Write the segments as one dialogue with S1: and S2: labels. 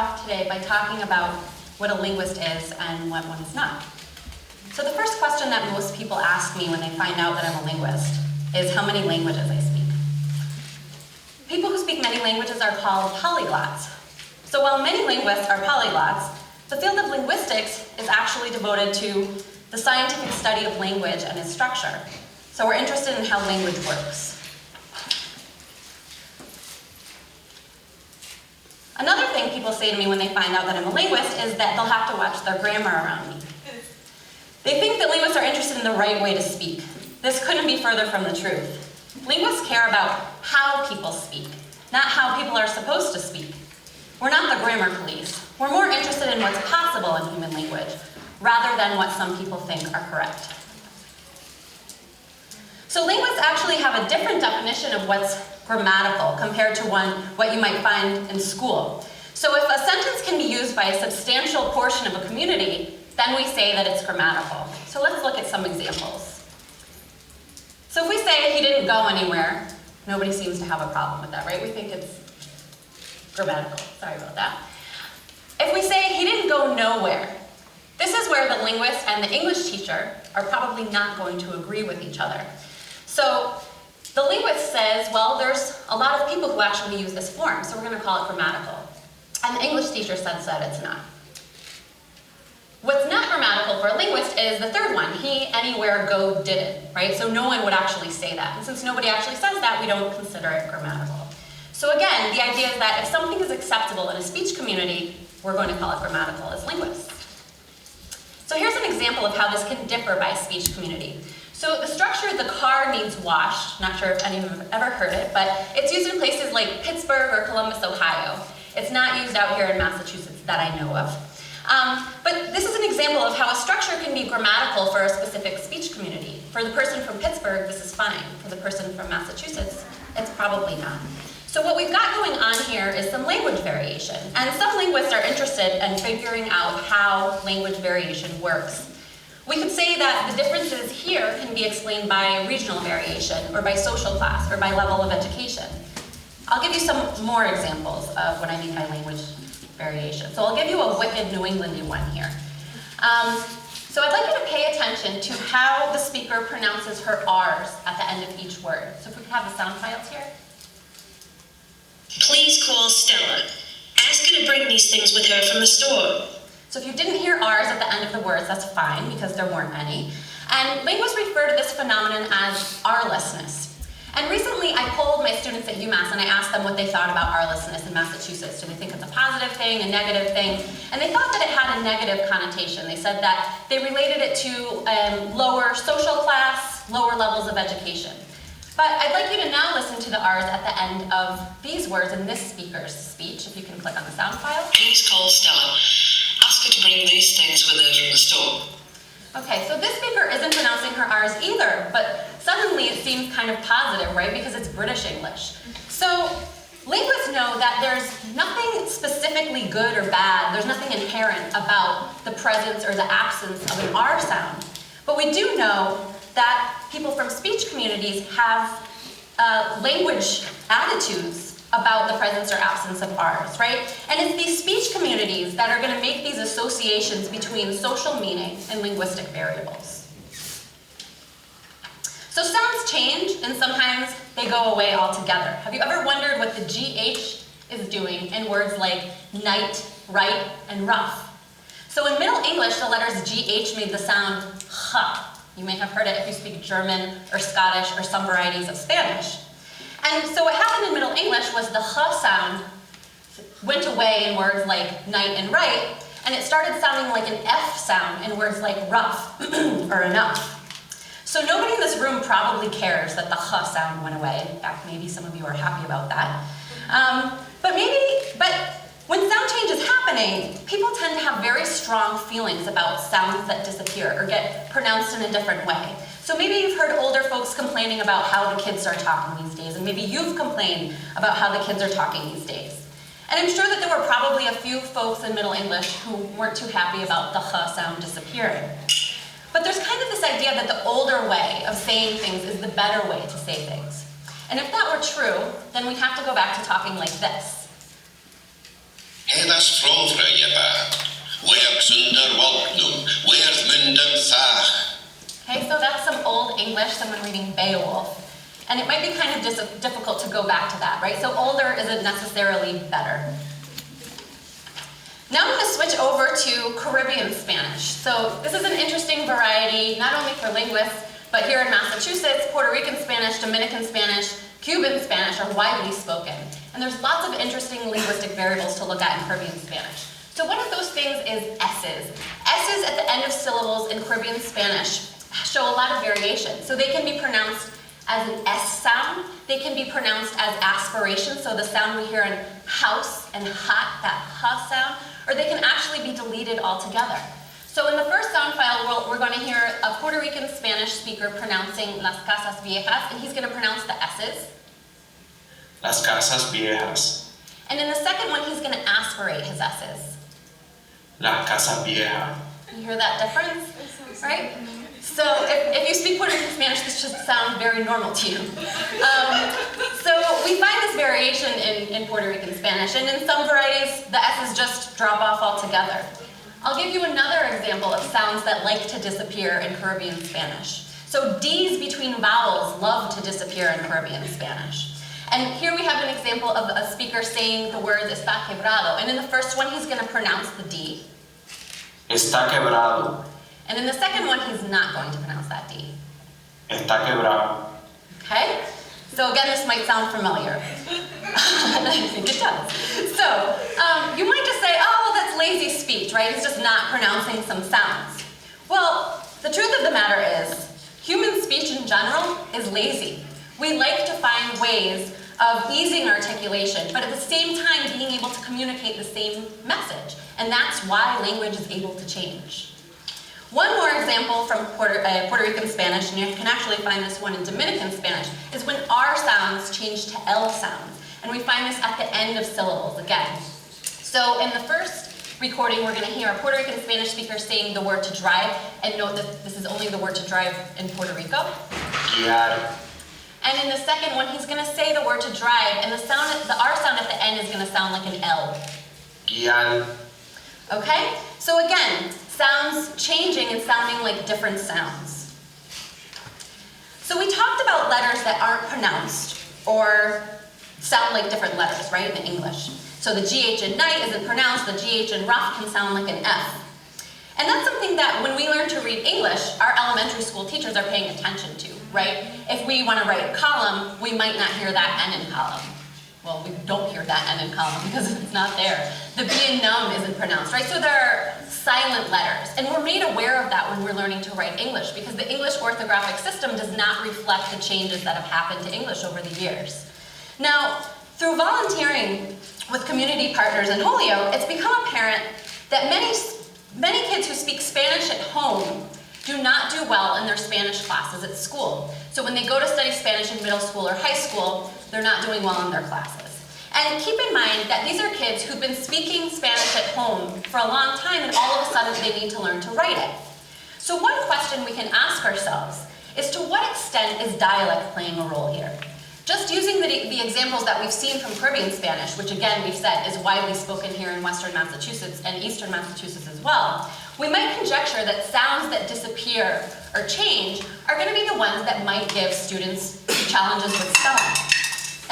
S1: off today by talking about what a linguist is and what one is not. So the first question that most people ask me when they find out that I'm a linguist is how many languages I speak. People who speak many languages are called polyglots. So while many linguists are polyglots, the field of linguistics is actually devoted to the scientific study of language and its structure. So we're interested in how language works. Another thing people say to me when they find out that I'm a linguist is that they'll have to watch their grammar around me. They think that linguists are interested in the right way to speak. This couldn't be further from the truth. Linguists care about how people speak, not how people are supposed to speak. We're not the grammar police. We're more interested in what's possible in human language, rather than what some people think are correct. So linguists actually have a different definition of what's grammatical compared to what you might find in school. So if a sentence can be used by a substantial portion of a community, then we say that it's grammatical. So let's look at some examples. So if we say he didn't go anywhere, nobody seems to have a problem with that, right? We think it's grammatical. Sorry about that. If we say he didn't go nowhere, this is where the linguist and the English teacher are probably not going to agree with each other. So the linguist says, well, there's a lot of people who actually use this form, so we're going to call it grammatical. And the English teacher says that it's not. What's not grammatical for a linguist is the third one, he, anywhere, go, didn't, right? So no one would actually say that. And since nobody actually says that, we don't consider it grammatical. So again, the idea is that if something is acceptable in a speech community, we're going to call it grammatical as linguists. So here's an example of how this can differ by a speech community. So the structure, the car needs washed, not sure if any of you have ever heard it, but it's used in places like Pittsburgh or Columbus, Ohio. It's not used out here in Massachusetts that I know of. But this is an example of how a structure can be grammatical for a specific speech community. For the person from Pittsburgh, this is fine. For the person from Massachusetts, it's probably not. So what we've got going on here is some language variation. And some linguists are interested in figuring out how language variation works. We could say that the differences here can be explained by regional variation, or by social class, or by level of education. I'll give you some more examples of what I mean by language variation. So I'll give you a wicked New Englandy one here. So I'd like you to pay attention to how the speaker pronounces her R's at the end of each word. So if we could have the sound files here.
S2: Please call Stella. Ask her to bring these things with her from the store.
S1: So if you didn't hear R's at the end of the words, that's fine, because there weren't any. And linguists refer to this phenomenon as R-lessness. And recently I polled my students at UMass and I asked them what they thought about R-lessness in Massachusetts. Do they think it's a positive thing, a negative thing? And they thought that it had a negative connotation. They said that they related it to lower social class, lower levels of education. But I'd like you to now listen to the R's at the end of these words in this speaker's speech, if you can click on the sound file.
S2: Please call Stella. Ask her to bring these things with her from the store.
S1: Okay, so this speaker isn't pronouncing her R's either, but suddenly it seems kind of positive, right? Because it's British English. So linguists know that there's nothing specifically good or bad, there's nothing inherent about the presence or the absence of an R sound. But we do know that people from speech communities have language attitudes about the presence or absence of R's, right? And it's these speech communities that are going to make these associations between social meaning and linguistic variables. So sounds change, and sometimes they go away altogether. Have you ever wondered what the GH is doing in words like night, right, and rough? So in Middle English, the letters GH made the sound h. You may have heard it if you speak German or Scottish or some varieties of Spanish. And so what happened in Middle English was the h sound went away in words like night and right, and it started sounding like an F sound in words like rough or enough. So nobody in this room probably cares that the h sound went away. In fact, maybe some of you are happy about that. But when sound change is happening, people tend to have very strong feelings about sounds that disappear or get pronounced in a different way. So maybe you've heard older folks complaining about how the kids are talking these days, and maybe you've complained about how the kids are talking these days. And I'm sure that there were probably a few folks in Middle English who weren't too happy about the h sound disappearing. But there's kind of this idea that the older way of saying things is the better way to say things. And if that were true, then we'd have to go back to talking like this.
S3: Hedast frovra jeba. Weaks under walknum. Wears mundum sach.
S1: Okay, so that's some old English, someone reading Beowulf. And it might be kind of difficult to go back to that, right? So older isn't necessarily better. Now I'm going to switch over to Caribbean Spanish. So this is an interesting variety, not only for linguists, but here in Massachusetts, Puerto Rican Spanish, Dominican Spanish, Cuban Spanish are widely spoken. And there's lots of interesting linguistic variables to look at in Caribbean Spanish. So one of those things is S's. S's at the end of syllables in Caribbean Spanish show a lot of variation. So they can be pronounced as an S sound. They can be pronounced as aspiration, so the sound we hear in house and hot, that H sound, or they can actually be deleted altogether. So in the first sound file, we're going to hear a Puerto Rican Spanish speaker pronouncing las casas viejas, and he's going to pronounce the S's.
S4: Las casas viejas.
S1: And in the second one, he's going to aspirate his S's.
S4: La casa vieja.
S1: You hear that difference, right? So if you speak Puerto Rican Spanish, this should sound very normal to you. So we find this variation in Puerto Rican Spanish, and in some varieties, the S's just drop off altogether. I'll give you another example of sounds that like to disappear in Caribbean Spanish. So D's between vowels love to disappear in Caribbean Spanish. And here we have an example of a speaker saying the words está quebrado, and in the first one, he's going to pronounce the D.
S4: Está quebrado.
S1: And in the second one, he's not going to pronounce that D.
S4: Está quebrado.
S1: Okay? So again, this might sound familiar. I think it does. So, you might just say, oh, well, that's lazy speech, right? He's just not pronouncing some sounds. Well, the truth of the matter is, human speech in general is lazy. We like to find ways of easing articulation, but at the same time being able to communicate the same message. And that's why language is able to change. One more example from Puerto Rican Spanish, and you can actually find this one in Dominican Spanish, is when R sounds change to L sounds. And we find this at the end of syllables again. So in the first recording, we're going to hear a Puerto Rican Spanish speaker saying the word to drive, and note that this is only the word to drive in Puerto Rico.
S4: Guiar.
S1: And in the second one, he's going to say the word to drive, and the R sound at the end is going to sound like an L.
S4: Guiar.
S1: Okay? So again, sounds changing and sounding like different sounds. So we talked about letters that aren't pronounced or sound like different letters, right, in English. So the GH in night isn't pronounced, the GH in rough can sound like an F. And that's something that when we learn to read English, our elementary school teachers are paying attention to, right? If we want to write a column, we might not hear that N in column. Well, we don't hear that N in column because it's not there. The B in num isn't pronounced, right? So there are silent letters, and we're made aware of that when we're learning to write English because the English orthographic system does not reflect the changes that have happened to English over the years. Now, through volunteering with community partners in Holyoke, it's become apparent that many kids who speak Spanish at home do not do well in their Spanish classes at school. So when they go to study Spanish in middle school or high school, they're not doing well in their classes. And keep in mind that these are kids who've been speaking Spanish at home for a long time, and all of a sudden they need to learn to write it. So one question we can ask ourselves is, to what extent is dialect playing a role here? Just using the examples that we've seen from Caribbean Spanish, which again we've said is widely spoken here in Western Massachusetts and Eastern Massachusetts as well, we might conjecture that sounds that disappear or change are going to be the ones that might give students challenges with spelling.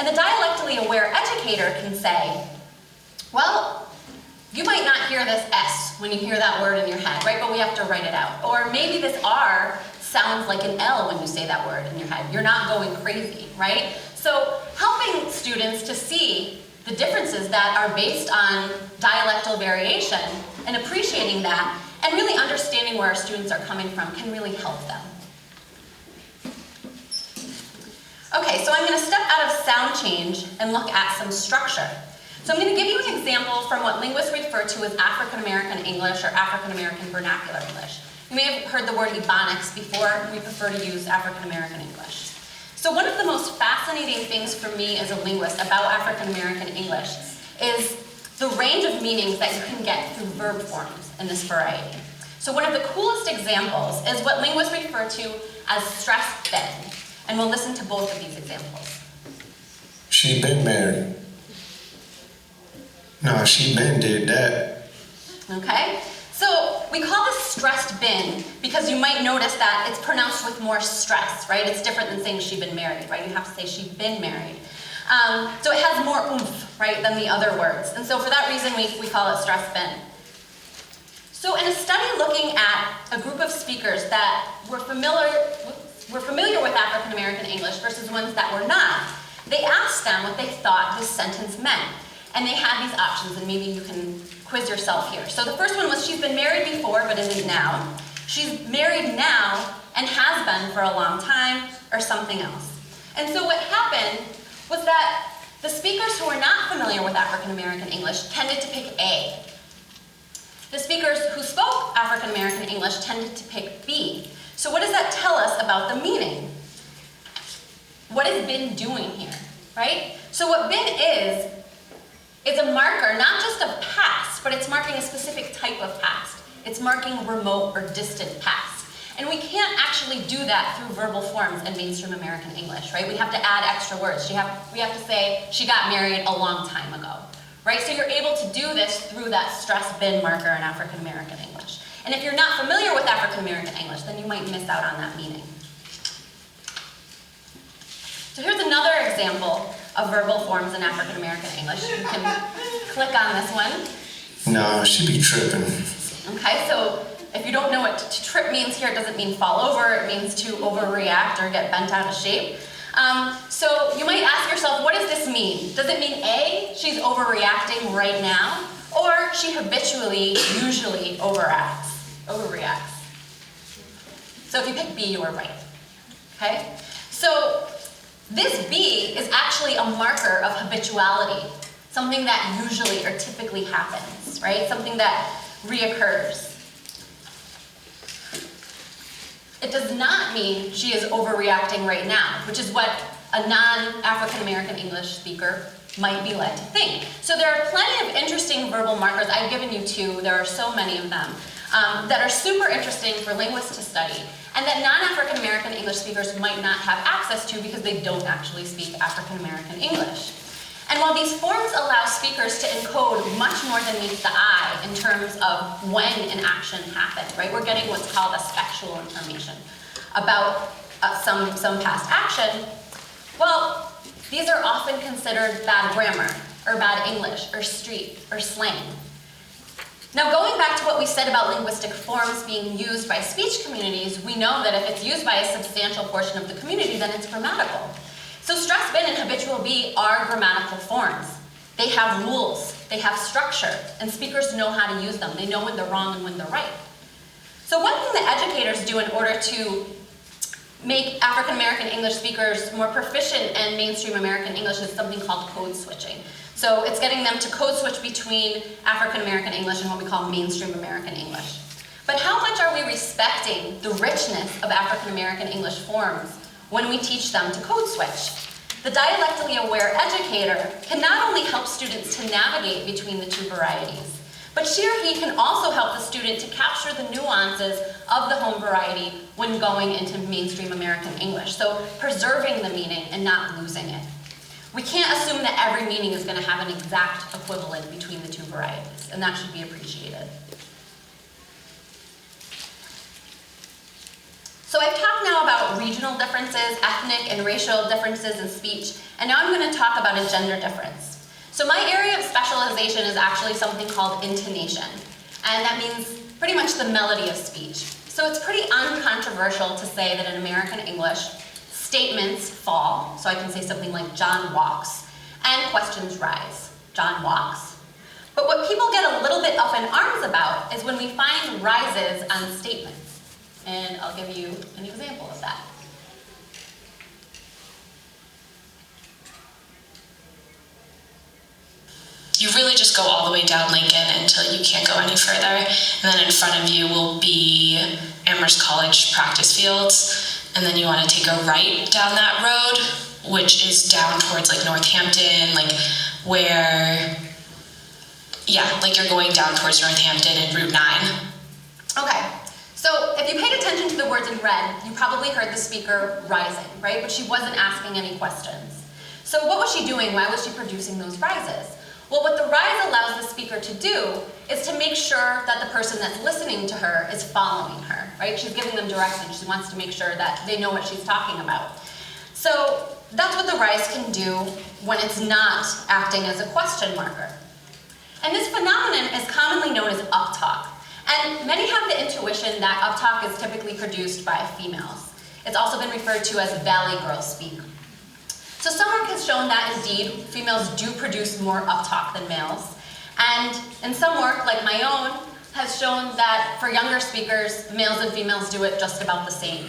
S1: And the dialectally aware educator can say, well, you might not hear this S when you hear that word in your head, right? But we have to write it out. Or maybe this R sounds like an L when you say that word in your head. You're not going crazy, right? So helping students to see the differences that are based on dialectal variation and appreciating that and really understanding where our students are coming from can really help them. Okay, so I'm going to step out of sound change and look at some structure. So I'm going to give you an example from what linguists refer to as African American English or African American Vernacular English. You may have heard the word Ebonics before. We prefer to use African American English. So one of the most fascinating things for me as a linguist about African American English is the range of meanings that you can get through verb forms in this variety. So one of the coolest examples is what linguists refer to as stress thin. And we'll listen to both of these examples.
S5: She been married. No, she been did that.
S1: Okay? So we call this stressed been because you might notice that it's pronounced with more stress, right? It's different than saying she been married, right? You have to say she been married. So it has more oomph, right, than the other words. And so for that reason, we call it stressed been. So in a study looking at a group of speakers that were familiar with African American English versus ones that were not, they asked them what they thought this sentence meant. And they had these options, and maybe you can quiz yourself here. So the first one was she's been married before but isn't now. She's married now and has been for a long time, or something else. And so what happened was that the speakers who were not familiar with African American English tended to pick A. The speakers who spoke African American English tended to pick B. So what does that tell us about the meaning? What has been doing here, right? So what been is a marker, not just of past, but it's marking a specific type of past. It's marking remote or distant past. And we can't actually do that through verbal forms in mainstream American English, right? We have to add extra words. We have to say, she got married a long time ago, right? So you're able to do this through that stressed been marker in African American English. And if you're not familiar with African American English, then you might miss out on that meaning. So here's another example of verbal forms in African American English. You can click on this one.
S5: No, she be tripping.
S1: Okay, so if you don't know what to trip means here, it doesn't mean fall over, it means to overreact or get bent out of shape. So you might ask yourself, what does this mean? Does it mean A, she's overreacting right now, or she habitually, usually overreacts? So if you pick B, you are right. Okay? So this B is actually a marker of habituality, something that usually or typically happens, right? Something that reoccurs. It does not mean she is overreacting right now, which is what a non-African American English speaker might be led to think. So there are plenty of interesting verbal markers. I've given you two, there are so many of them, that are super interesting for linguists to study, and that non-African American English speakers might not have access to because they don't actually speak African American English. And while these forms allow speakers to encode much more than meets the eye in terms of when an action happened, right? We're getting what's called a spectral information about some past action. Well, these are often considered bad grammar, or bad English, or street, or slang. Now, going back to what we said about linguistic forms being used by speech communities, we know that if it's used by a substantial portion of the community, then it's grammatical. So stressed been and habitual be are grammatical forms. They have rules, they have structure, and speakers know how to use them. They know when they're wrong and when they're right. So one thing that educators do in order to make African American English speakers more proficient in mainstream American English is something called code switching. So it's getting them to code switch between African American English and what we call mainstream American English. But how much are we respecting the richness of African American English forms when we teach them to code switch? The dialectically aware educator can not only help students to navigate between the two varieties, but she or he can also help the student to capture the nuances of the home variety when going into mainstream American English. So preserving the meaning and not losing it. We can't assume that every meaning is going to have an exact equivalent between the two varieties, and that should be appreciated. So I've talked now about regional differences, ethnic and racial differences in speech, and now I'm going to talk about a gender difference. So my area of specialization is actually something called intonation, and that means pretty much the melody of speech. So it's pretty uncontroversial to say that in American English, statements fall, so I can say something like John walks, and questions rise. John walks. But what people get a little bit up in arms about is when we find rises on statements. And I'll give you an example of that.
S6: You really just go all the way down Lincoln until you can't go any further. And then in front of you will be Amherst College practice fields. And then you want to take a right down that road, which is down towards like Northampton, like where, yeah, like you're going down towards Northampton and Route 9.
S1: Okay. So if you paid attention to the words in red, you probably heard the speaker rising, right? But she wasn't asking any questions. So what was she doing? Why was she producing those rises? Well, what the rise allows the speaker to do is to make sure that the person that's listening to her is following her, right? She's giving them direction. She wants to make sure that they know what she's talking about. So that's what the rise can do when it's not acting as a question marker. And this phenomenon is commonly known as uptalk. And many have the intuition that uptalk is typically produced by females. It's also been referred to as valley girl speak. So some work has shown that indeed females do produce more uptalk than males. And in some work, like my own, has shown that for younger speakers, males and females do it just about the same.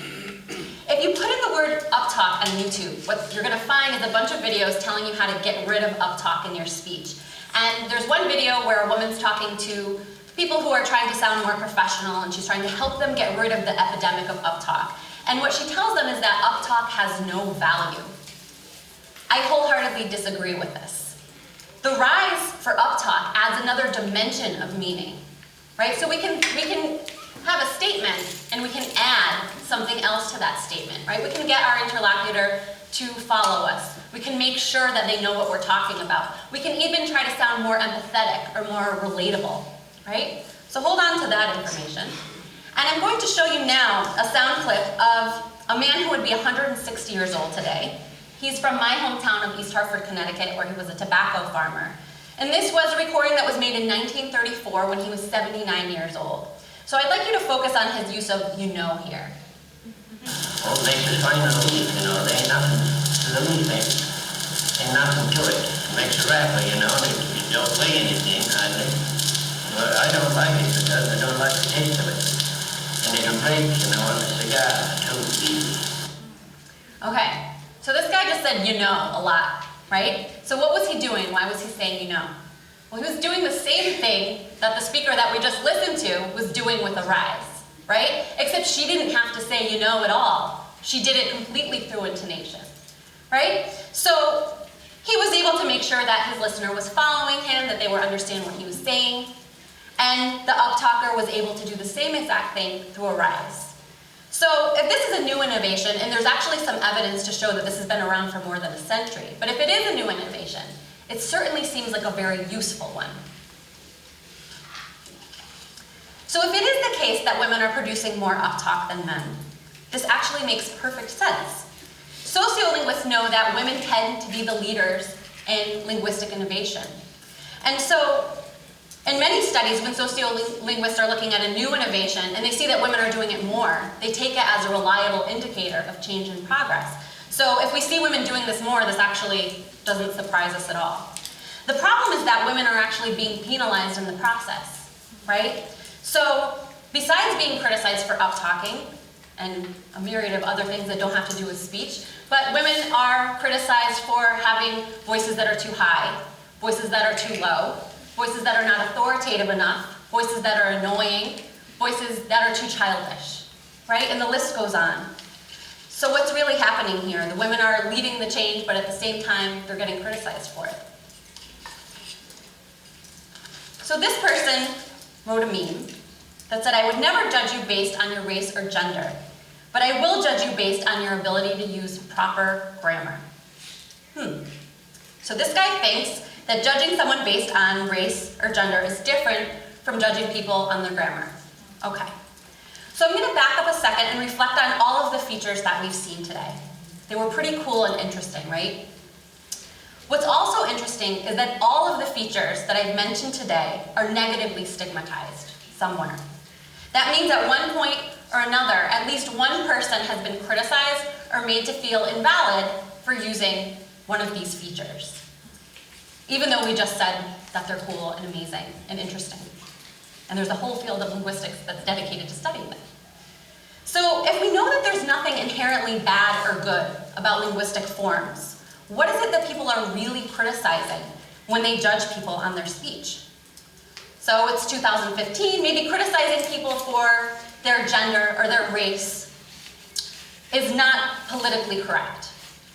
S1: If you put in the word uptalk on YouTube, what you're going to find is a bunch of videos telling you how to get rid of uptalk in your speech. And there's one video where a woman's talking to people who are trying to sound more professional, and she's trying to help them get rid of the epidemic of uptalk. And what she tells them is that uptalk has no value. I wholeheartedly disagree with this. The rise for uptalk adds another dimension of meaning, right? So we can have a statement and we can add something else to that statement, right? We can get our interlocutor to follow us. We can make sure that they know what we're talking about. We can even try to sound more empathetic or more relatable, right? So hold on to that information. And I'm going to show you now a sound clip of a man who would be 160 years old today. He's from my hometown of East Hartford, Connecticut, where he was a tobacco farmer. And this was a recording that was made in 1934 when he was 79 years old. So I'd like you to focus on his use of "you know" here.
S7: What makes us find a leaf, you know, there ain't nothing to the leaf, ain't nothing to it. It makes a rapper, you know, and it don't weigh anything, hardly. But I don't like it because I don't like the taste of it. And it can break, you know, on a cigar, too easy.
S1: Okay, so this guy just said "you know" a lot, right? So what was he doing? Why was he saying "you know"? Well, he was doing the same thing that the speaker that we just listened to was doing with the rise, right? Except she didn't have to say "you know" at all. She did it completely through intonation, right? So he was able to make sure that his listener was following him, that they were understanding what he was saying, and the uptalker was able to do the same exact thing through a rise. So if this is a new innovation, and there's actually some evidence to show that this has been around for more than a century, but if it is a new innovation, it certainly seems like a very useful one. So if it is the case that women are producing more uptalk than men, this actually makes perfect sense. Sociolinguists know that women tend to be the leaders in linguistic innovation. And so in many studies, when sociolinguists are looking at a new innovation and they see that women are doing it more, they take it as a reliable indicator of change and progress. So if we see women doing this more, this actually doesn't surprise us at all. The problem is that women are actually being penalized in the process, right? So besides being criticized for uptalking and a myriad of other things that don't have to do with speech, but women are criticized for having voices that are too high, voices that are too low, voices that are not authoritative enough, voices that are annoying, voices that are too childish, right? And the list goes on. So what's really happening here? The women are leading the change, but at the same time, they're getting criticized for it. So this person wrote a meme that said, "I would never judge you based on your race or gender, but I will judge you based on your ability to use proper grammar." So this guy thinks that judging someone based on race or gender is different from judging people on their grammar. Okay. So I'm going to back up a second and reflect on all of the features that we've seen today. They were pretty cool and interesting, right? What's also interesting is that all of the features that I've mentioned today are negatively stigmatized somewhere. That means at one point or another, at least one person has been criticized or made to feel invalid for using one of these features, even though we just said that they're cool and amazing and interesting. And there's a whole field of linguistics that's dedicated to studying them. So if we know that there's nothing inherently bad or good about linguistic forms, what is it that people are really criticizing when they judge people on their speech? So it's 2015, maybe criticizing people for their gender or their race is not politically correct,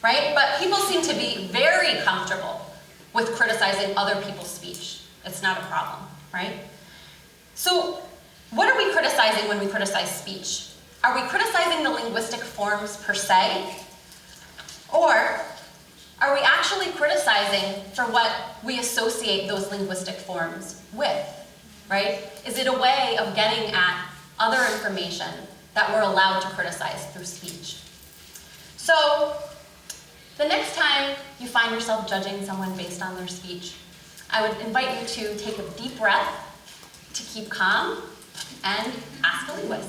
S1: right? But people seem to be very comfortable with criticizing other people's speech. It's not a problem, right? So what are we criticizing when we criticize speech? Are we criticizing the linguistic forms per se? Or Are we actually criticizing for what we associate those linguistic forms with, right? Is it a way of getting at other information that we're allowed to criticize through speech? So, the next time you find yourself judging someone based on their speech, I would invite you to take a deep breath, to keep calm, and ask a linguist.